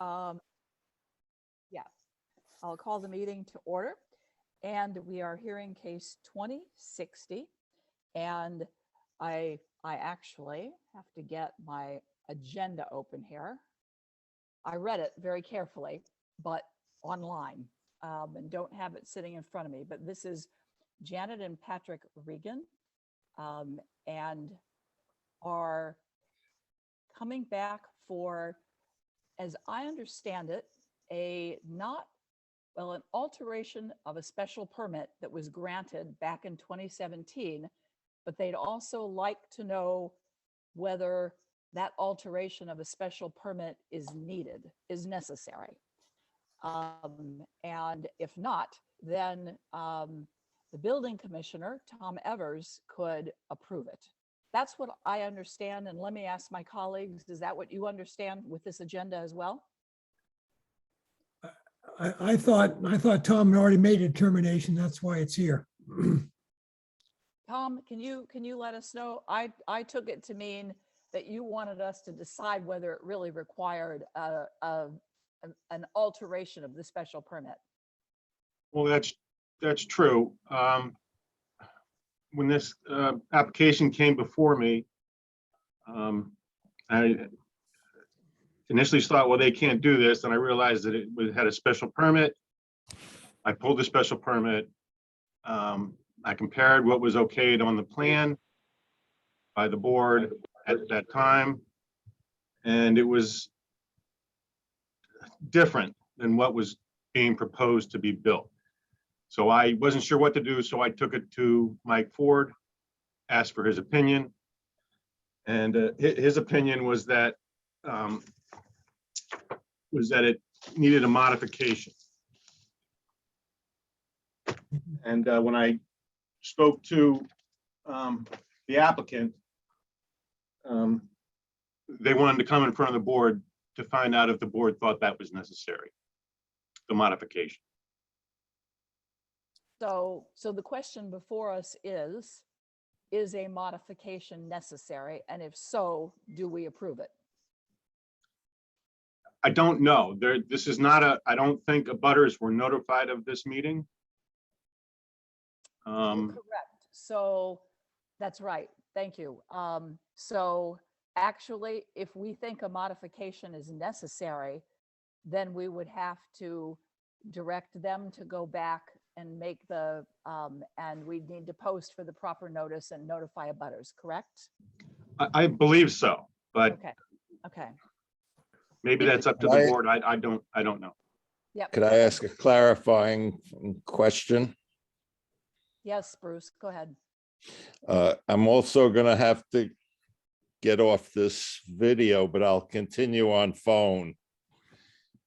Um, yeah, I'll call the meeting to order, and we are hearing case 2060. And I actually have to get my agenda open here. I read it very carefully, but online, and don't have it sitting in front of me. But this is Janet and Patrick Regan, and are coming back for, as I understand it, an alteration of a special permit that was granted back in 2017, but they'd also like to know whether that alteration of a special permit is necessary. And if not, then the building commissioner, Tom Evers, could approve it. That's what I understand. And let me ask my colleagues, is that what you understand with this agenda as well? I thought Tom had already made a determination. That's why it's here. Tom, can you let us know? I took it to mean that you wanted us to decide whether it really required an alteration of the special permit. Well, that's true. When this application came before me, I initially thought, well, they can't do this, and I realized that it had a special permit. I pulled the special permit. I compared what was okayed on the plan by the board at that time, and it was different than what was being proposed to be built. So I wasn't sure what to do, so I took it to Mike Ford, asked for his opinion, and his opinion was that it needed a modification. And when I spoke to the applicant, they wanted to come in front of the board to find out if the board thought that was necessary, the modification. So the question before us is a modification necessary? And if so, do we approve it? I don't know. This is not I don't think abutters were notified of this meeting. Correct. So that's right. Thank you. So actually, if we think a modification is necessary, then we would have to direct them to go back and make and we need to post for the proper notice and notify abutters, correct? I believe so, but Okay. maybe that's up to the board. I don't know. Yep. Could I ask a clarifying question? Yes, Bruce, go ahead. I'm also going to have to get off this video, but I'll continue on phone.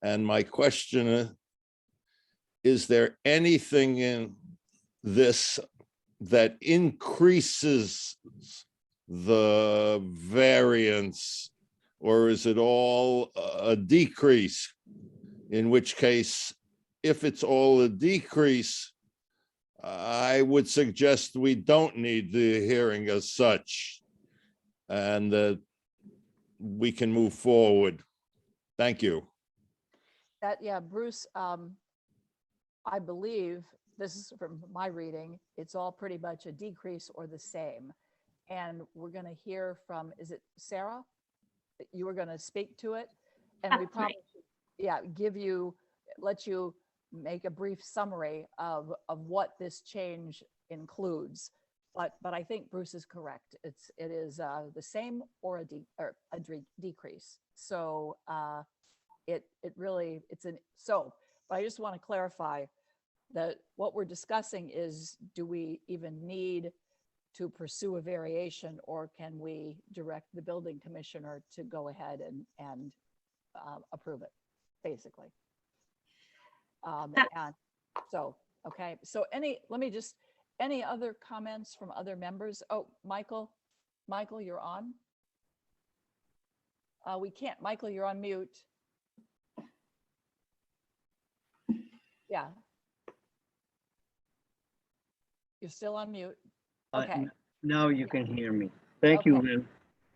And my question is there anything in this that increases the variance, or is it all a decrease? In which case, if it's all a decrease, I would suggest we don't need the hearing as such, and that we can move forward. Thank you. Yeah, Bruce, I believe, this is from my reading, it's all pretty much a decrease or the same. And we're going to hear from, is it Sarah? You were going to speak to it? And we probably, yeah, let you make a brief summary of what this change includes. But I think Bruce is correct. It is the same or a decrease. So but I just want to clarify that what we're discussing is, do we even need to pursue a variation, or can we direct the building commissioner to go ahead and approve it, basically? And so, okay. So any other comments from other members? Oh, Michael, you're on. We can't, Michael, you're on mute. Yeah. You're still on mute. Okay. Now you can hear me. Thank you, Lynn.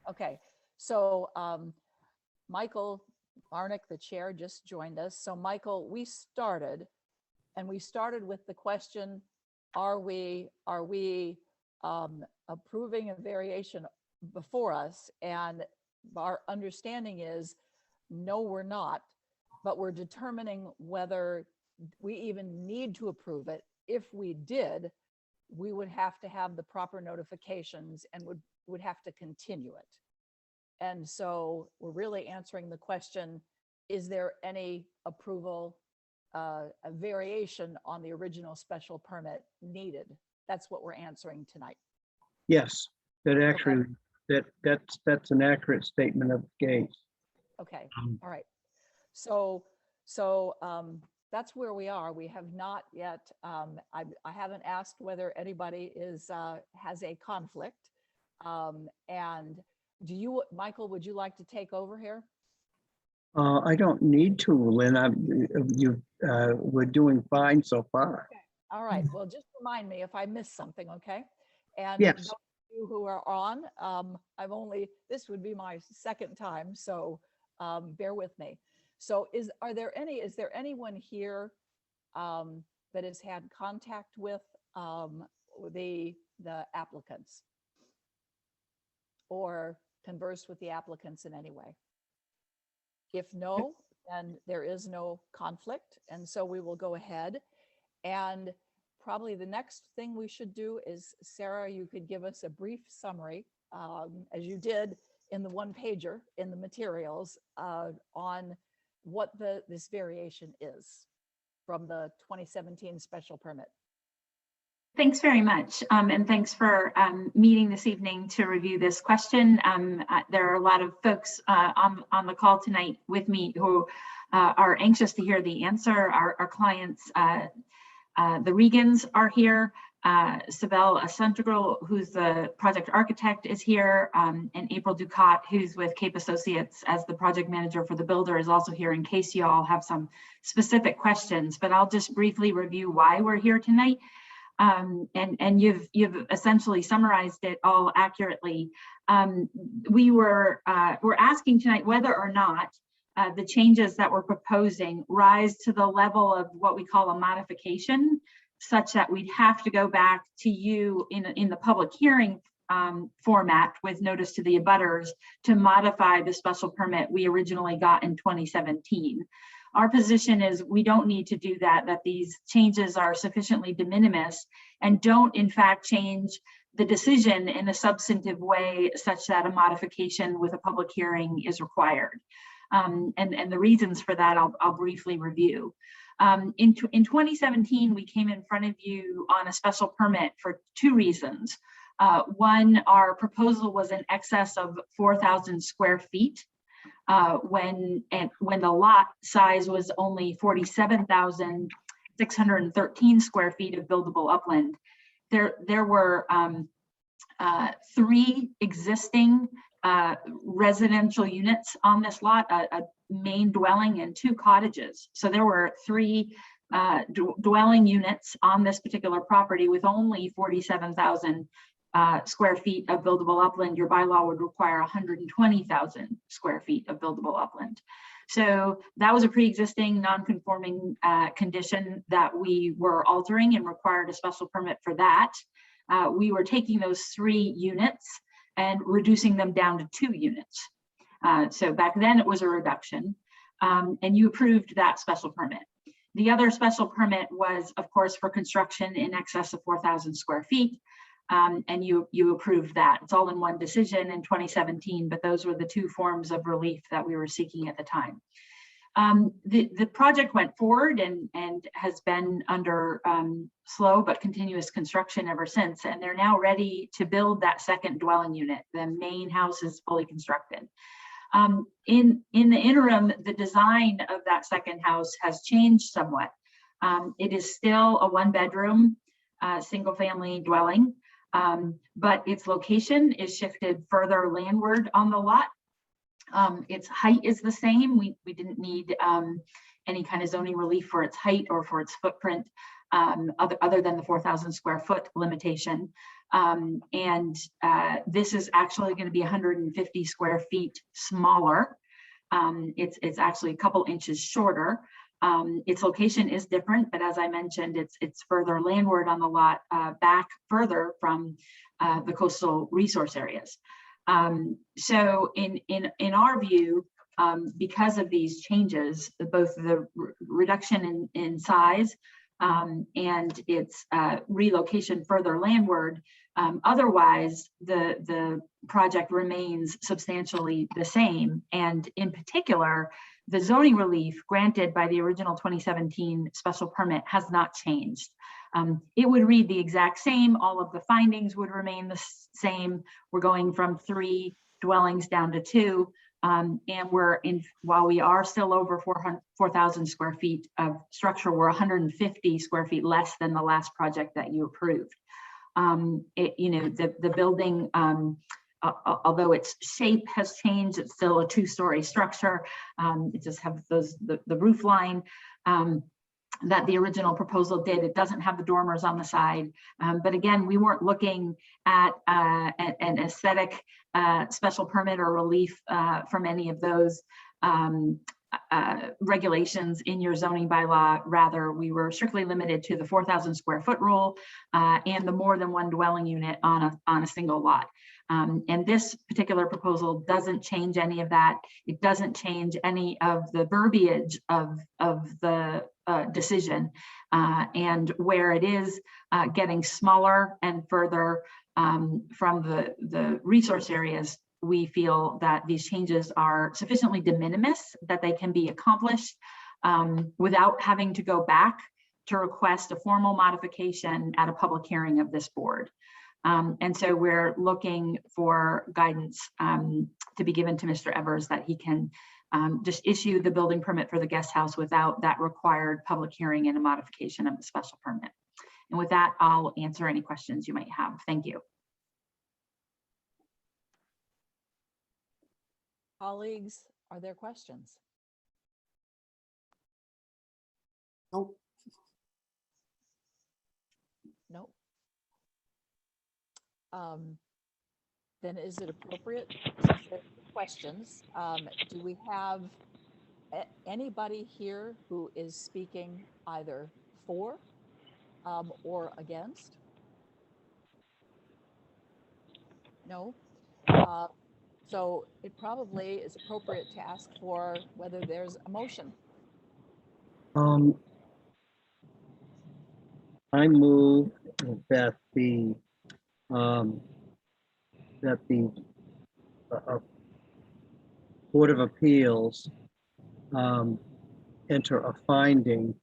Okay. So, Michael, Arnick, the chair, just joined us. So Michael, we started with the question, are we approving a variation before us? And our understanding is, no, we're not, but we're determining whether we even need to approve it. If we did, we would have to have the proper notifications and would have to continue it. And so we're really answering the question, is there any approval, a variation on the original special permit needed? That's what we're answering tonight. Yes, that actually, that's an accurate statement of the case. Okay, all right. So that's where we are. We have not yet, I haven't asked whether anybody has a conflict. And do you, Michael, would you like to take over here? I don't need to, Lynn. We're doing fine so far. Okay. All right. Well, just remind me if I miss something, okay? And Yes. those of you who are on, this would be my second time, so bear with me. So is there anyone here that has had contact with the applicants or conversed with the applicants in any way? If no, then there is no conflict. And so we will go ahead, and probably the next thing we should do is, Sarah, you could give us a brief summary, as you did in the one pager in the materials, on what this variation is from the 2017 special permit. Thanks very much. And thanks for meeting this evening to review this question. There are a lot of folks on the call tonight with me who are anxious to hear the answer. Our clients, the Regans, are here. Sibel Asentegral, who's the project architect, is here, and April Ducat, who's with Cape Associates as the project manager for the builder, is also here in case you all have some specific questions. But I'll just briefly review why we're here tonight. And you've essentially summarized it all accurately. We're asking tonight whether or not the changes that we're proposing rise to the level of what we call a modification, such that we'd have to go back to you in the public hearing format with notice to the abutters to modify the special permit we originally got in 2017. Our position is we don't need to do that, that these changes are sufficiently de minimis and don't in fact change the decision in a substantive way such that a modification with a public hearing is required. And the reasons for that I'll briefly review. In 2017, we came in front of you on a special permit for two reasons. One, our proposal was in excess of 4,000 square feet. When the lot size was only 47,613 square feet of buildable upland. There were 3 existing residential units on this lot, a main dwelling and 2 cottages. So there were 3 dwelling units on this particular property with only 47,000 square feet of buildable upland. Your bylaw would require 120,000 square feet of buildable upland. So that was a pre-existing non-conforming condition that we were altering and required a special permit for that. We were taking those 3 units and reducing them down to 2 units. So back then it was a reduction, and you approved that special permit. The other special permit was, of course, for construction in excess of 4,000 square feet. And you approved that. It's all in one decision in 2017, but those were the 2 forms of relief that we were seeking at the time. The project went forward and has been under slow but continuous construction ever since, and they're now ready to build that second dwelling unit. The main house is fully constructed. In the interim, the design of that second house has changed somewhat. It is still a 1-bedroom single family dwelling. But its location is shifted further landward on the lot. Its height is the same. We didn't need any kind of zoning relief for its height or for its footprint, other than the 4,000 square foot limitation. This is actually going to be 150 square feet smaller It's actually a couple inches shorter. Its location is different, but as I mentioned, it's further landward on the lot, back further from the coastal resource areas. So in our view, because of these changes, both the reduction in size and its relocation further landward, otherwise the project remains substantially the same. And in particular, the zoning relief granted by the original 2017 special permit has not changed. It would read the exact same. All of the findings would remain the same. We're going from 3 dwellings down to 2. And while we are still over 4,000 square feet of structure, we're 150 square feet less than the last project that you approved. The building, although its shape has changed, it's still a 2-story structure. It just has the roof line that the original proposal did. It doesn't have the dormers on the side. But again, we weren't looking at an aesthetic special permit or relief from any of those regulations in your zoning bylaw. Rather, we were strictly limited to the 4,000 square foot rule and the more than one dwelling unit on a single lot. And this particular proposal doesn't change any of that. It doesn't change any of the verbiage of the decision. And where it is getting smaller and further from the resource areas, we feel that these changes are sufficiently de minimis that they can be accomplished without having to go back to request a formal modification at a public hearing of this board. And so we're looking for guidance to be given to Mr. Evers that he can just issue the building permit for the guest house without that required public hearing and a modification of the special permit. And with that, I'll answer any questions you might have. Thank you. Colleagues, are there questions? Nope. Nope. Then is it appropriate, since there are questions, do we have anybody here who is speaking either for or against? No. So it probably is appropriate to ask for whether there's a motion. I move that the Board of Appeals enter a finding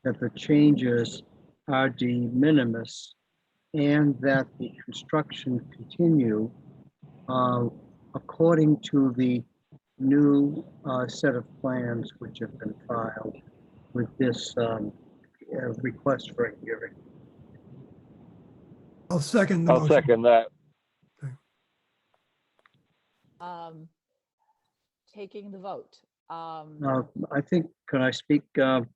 that the changes are de minimis and that the construction continue according to the new set of plans which have been filed with this request for a hearing. I'll second the I'll motion. second that. Taking the vote. I think, can I speak to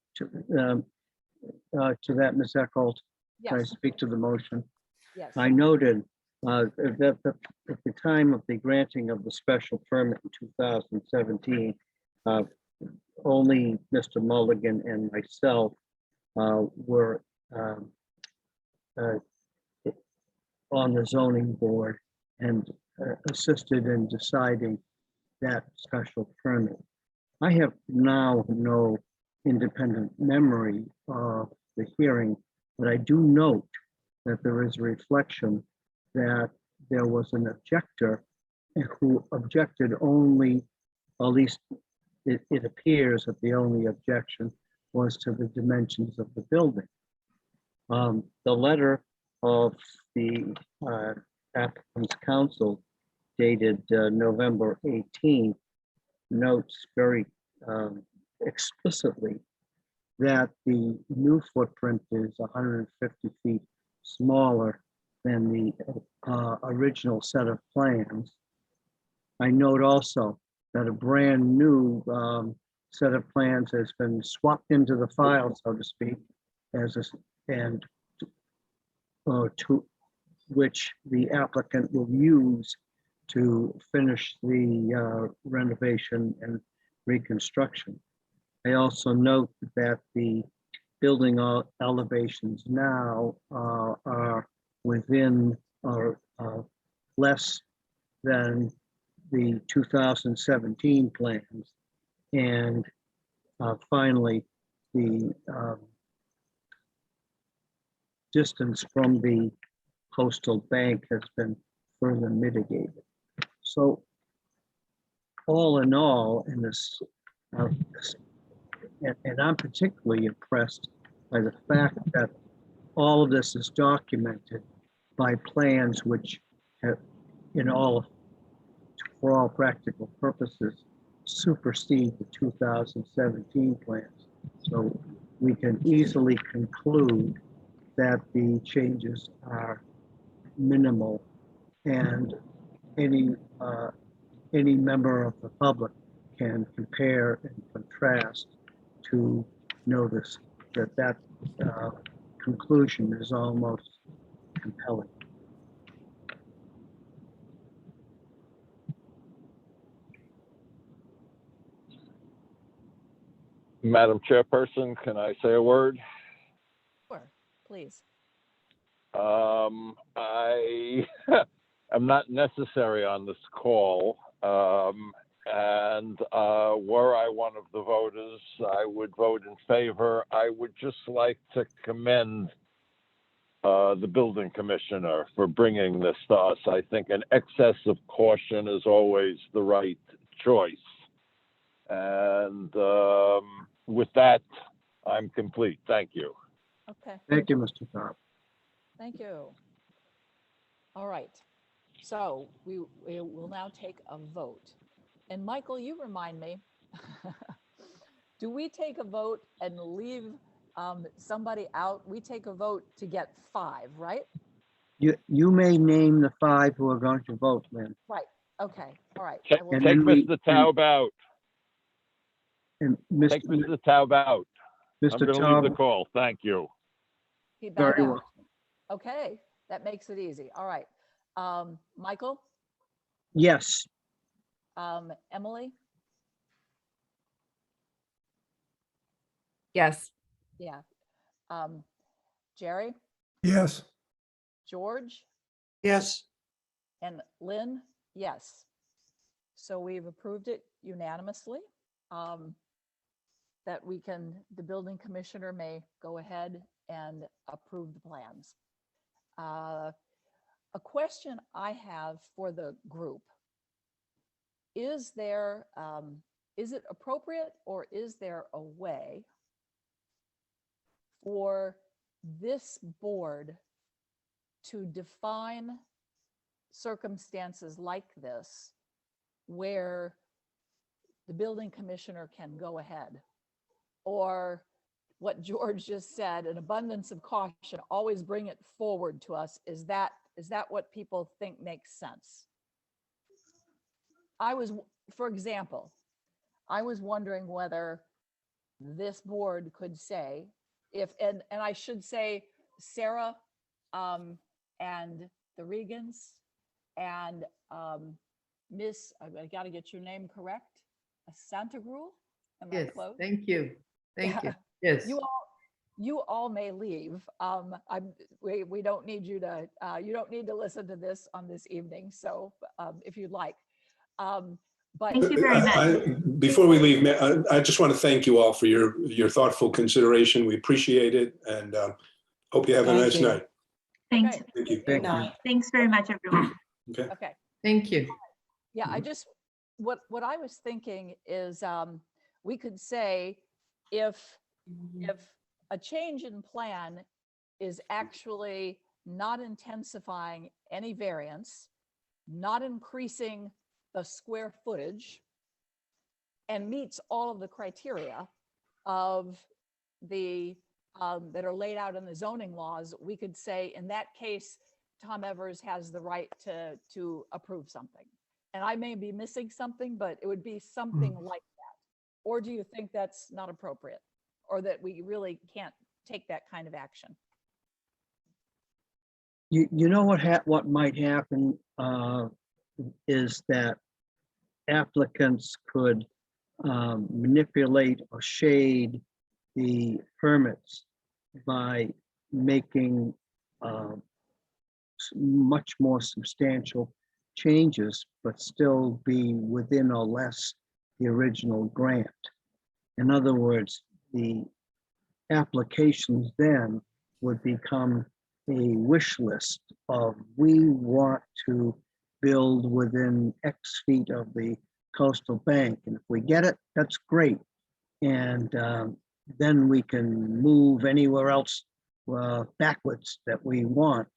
that, Ms. Eckholt? Can I Yes, speak to the motion? yes. I noted that at the time of the granting of the special permit in 2017, only Mr. Mulligan and myself were on the zoning board and assisted in deciding that special permit. I have now no independent memory of the hearing, but I do note that there is a reflection that there was an objector who objected only, at least it appears that the only objection was to the dimensions of the building. The letter of the applicant's counsel dated November 18th notes very explicitly that the new footprint is 150 feet smaller than the original set of plans. I note also that a brand new set of plans has been swapped into the file, so to speak, and to which the applicant will use to finish the renovation and reconstruction. I also note that the building elevations now are within or less than the 2017 plans. And finally, the distance from the coastal bank has been further mitigated. So all in all, in this, and I'm particularly impressed by the fact that all of this is documented by plans which have, for all practical purposes, supersede the 2017 plans. So we can easily conclude that the changes are minimal, and any member of the public can compare and contrast to notice that conclusion is almost compelling. Madam Chairperson, can I say a word? Sure, please. I am not necessary on this call. And were I one of the voters, I would vote in favor. I would just like to commend the building commissioner for bringing this to us. I think an excess of caution is always the right choice. And with that, I'm complete. Thank you. Okay, Thank you, Mr. Cobb. thank you. All right, so we will now take a vote. And Michael, you remind me, do we take a vote and leave somebody out? We take a vote to get 5, right? You may name the 5 who are going to vote, Lynn. Right, okay, all right. Take, I will- And take then we- Mr. Taub out. And Take Mr. Taub out. I'm Mr. going to leave the Taub, call. Thank you. He bowed very out. well. Okay, that makes it easy. All right. Michael, Yes, Emily, Yes. yeah. Jerry, Yes, George, Yes, and Lynn, yes. So we've approved it unanimously. That the building commissioner may go ahead and approve the plans. A question I have for the group. Is it appropriate, or is there a way for this board to define circumstances like this where the building commissioner can go ahead? Or what George just said, an abundance of caution, always bring it forward to us. Is that what people think makes sense? For example, I was wondering whether this board could say, and I should say Sarah and the Regans and Miss, I got to get your name correct, Santa Gru? Am I Yes. close? Thank you. Thank you. Yeah. Yes. You all may leave. We don't need you to, you don't need to listen to this on this evening. So if you'd like. But Thank you very much. Before we leave, I just want to thank you all for your thoughtful consideration. We appreciate it, and hope you have a Thank nice you. night. Thanks. okay, Thank you. thank you. night. Thanks very much, everyone. Okay. okay. Thank you. Yeah, what I was thinking is we could say if a change in plan is actually not intensifying any variance, not increasing the square footage, and meets all of the criteria of the that are laid out in the zoning laws, we could say in that case, Tom Evers has the right to approve something. And I may be missing something, but it would be something like that. Or do you think that's not appropriate, or that we really can't take that kind of action? You know what might happen is that applicants could manipulate or shade the permits by making much more substantial changes, but still be within or less the original grant. In other words, the applications then would become a wish list of, we want to build within X feet of the coastal bank. And if we get it, that's great. And then we can move anywhere else backwards that we want.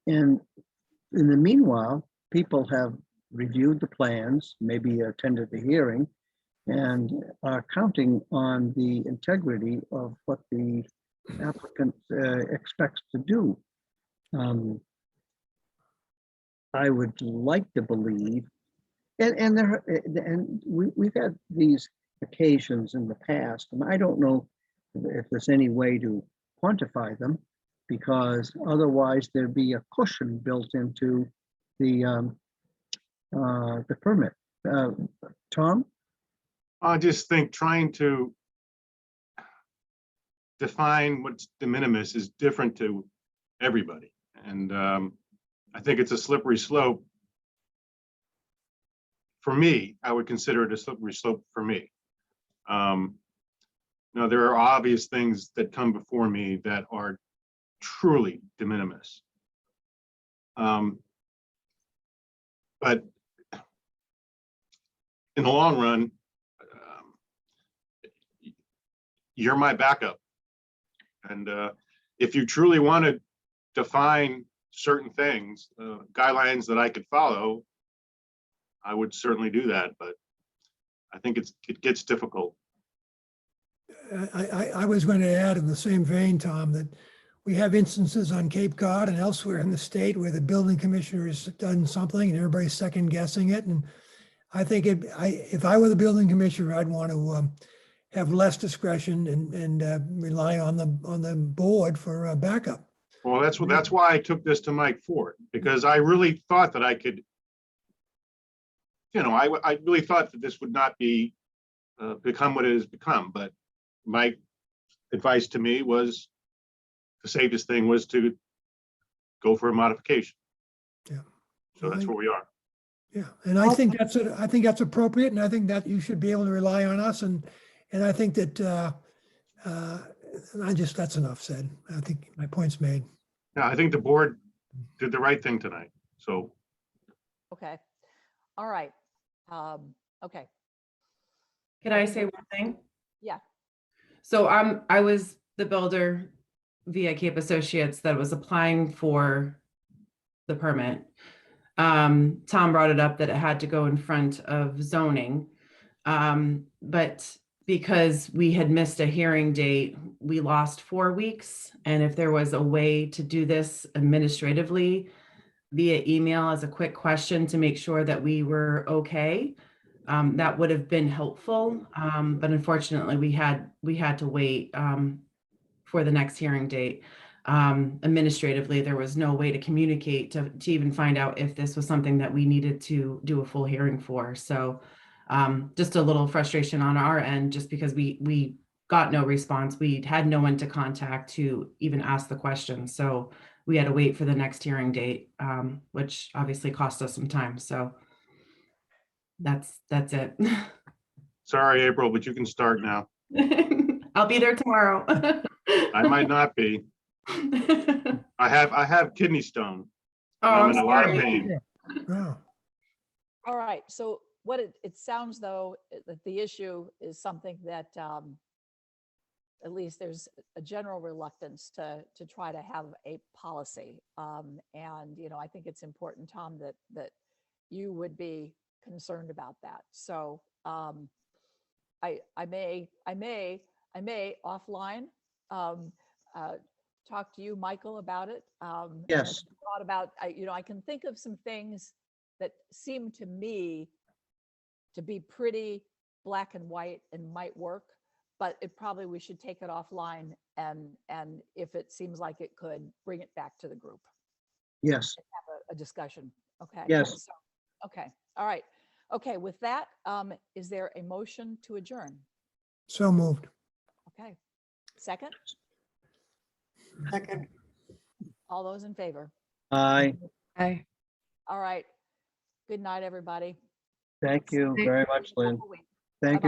And in the meanwhile, people have reviewed the plans, maybe attended the hearing, and are counting on the integrity of what the applicant expects to do. I would like to believe, and we've had these occasions in the past, and I don't know if there's any way to quantify them, because otherwise there'd be a cushion built into the permit. Tom? I just think trying to define what's de minimis is different to everybody. And I think it's a slippery slope. For me, I would consider it a slippery slope for me. Now, there are obvious things that come before me that are truly de minimis. But in the long run, you're my backup. And if you truly want to define certain things, guidelines that I could follow, I would certainly do that. But I think it gets difficult. I was going to add in the same vein, Tom, that we have instances on Cape Cod and elsewhere in the state where the building commissioner has done something and everybody's second guessing it. And I think if I were the building commissioner, I'd want to have less discretion and rely on the board for backup. Well, that's why I took this to Mike Ford, because I really thought that I could, I really thought that this would not be become what it has become. But my advice to me was the safest thing was to go for a modification. Yeah. So that's where we are. Yeah, and I think that's appropriate, and I think that you should be able to rely on us, and I think that that's enough said. I think my point's made. Yeah, I think the board did the right thing tonight. So. Okay. All right. Okay. Can I say one thing? Yeah. So I was the builder via Cape Associates that was applying for the permit. Tom brought it up that it had to go in front of zoning. But because we had missed a hearing date, we lost 4 weeks. And if there was a way to do this administratively via email as a quick question to make sure that we were okay, that would have been helpful. But unfortunately, we had to wait for the next hearing date. Administratively, there was no way to communicate to even find out if this was something that we needed to do a full hearing for. So just a little frustration on our end, just because we got no response. We had no one to contact to even ask the question. So we had to wait for the next hearing date, which obviously cost us some time. So that's it. Sorry, April, but you can start now. I'll be there tomorrow. I might not be. I have kidney stone. Oh, I'm I'm in a lot of sorry. pain. Oh, All right. So what it sounds though that the issue is something that at least there's a general reluctance to try to have a policy. And I think it's important, Tom, that you would be concerned about that. So I may offline talk to you, Michael, about it. Yes. Thought about I can think of some things that seem to me to be pretty black and white and might work, but we should take it offline and if it seems like it could, bring it back to the group. Yes. Have a discussion. Okay. Yes. So, okay. All right. Okay, with that, is there a motion to adjourn? So moved. Okay, second, Second. all those in favor? Aye, Aye. All right. Good night, everybody. thank you very much, Lynn. Wonderful week. Thank you.